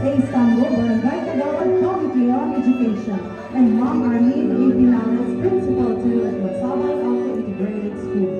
Istanbul, Barangay Kagawad Committee on Education, and Ma'am Arlene A. Pinales, Principal to at Magsabay Alto Integrated School.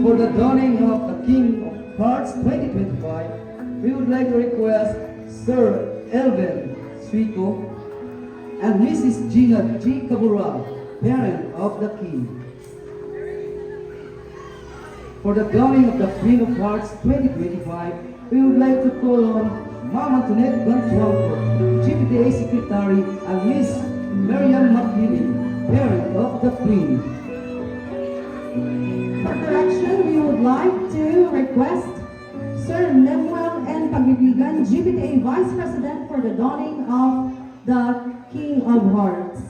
For the dawning of the King of Hearts 2025, we would like to request Sir Elvin Suico and Mrs. Gina G. Cabral, parent of the King. For the dawning of the Queen of Hearts 2025, we would like to call on Ma'am Antoinette Bantuanco, GPTA Secretary, and Miss Miriam McKinney, parent of the Queen. For correction, we would like to request Sir Lemuel N. Pagbibigan, GPTA Vice President, for the dawning of the King of Hearts.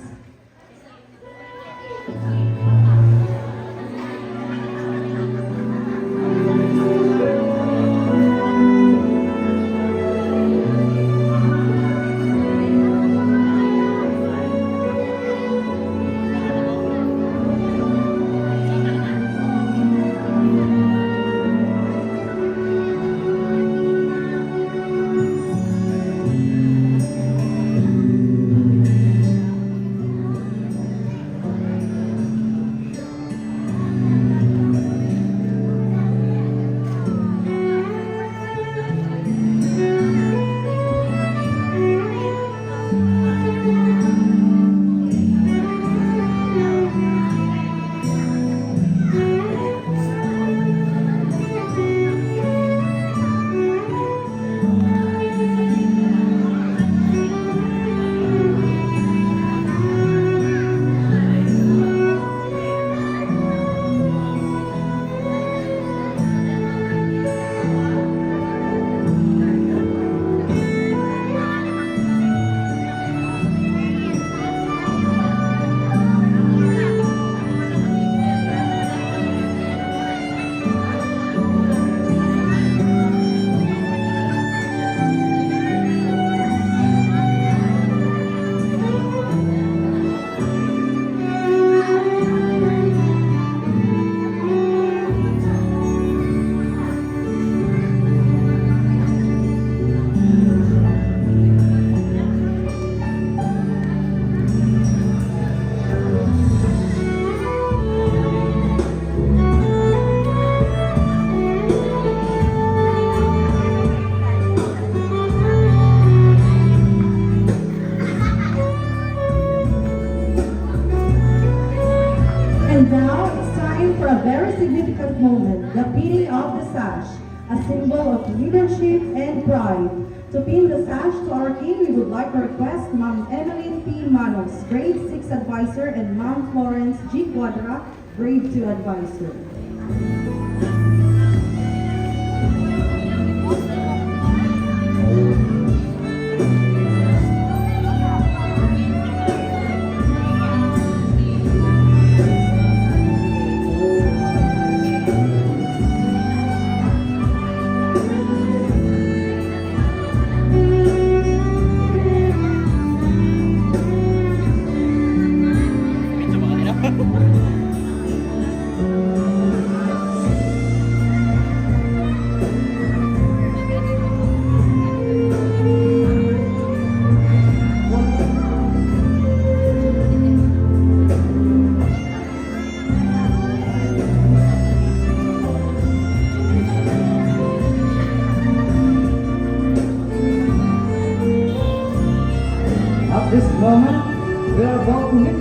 And now it's time for a very significant moment, the pinning of the sash, a symbol of leadership and pride. To pin the sash to our king, we would like to request Ma'am Emeline P. Manos, Grade 6 Advisor, and Ma'am Florence G. Quadra, Grade 2 Advisor.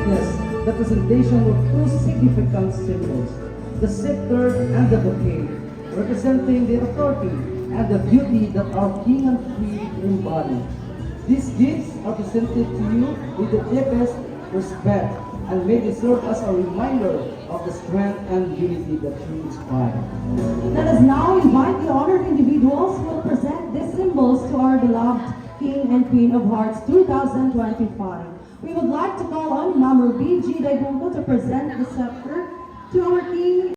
witness the presentation of two significant symbols, the scepter and the bouquet, representing the authority and the beauty that our King and Queen embody. These gifts are presented to you with the deepest respect and may they serve as a reminder of the strength and unity that you inspire. Let us now invite the honored individuals who will present these symbols to our beloved King and Queen of Hearts 2025. We would like to call on Ma'am Ruby G. Daybungo to present the scepter to our King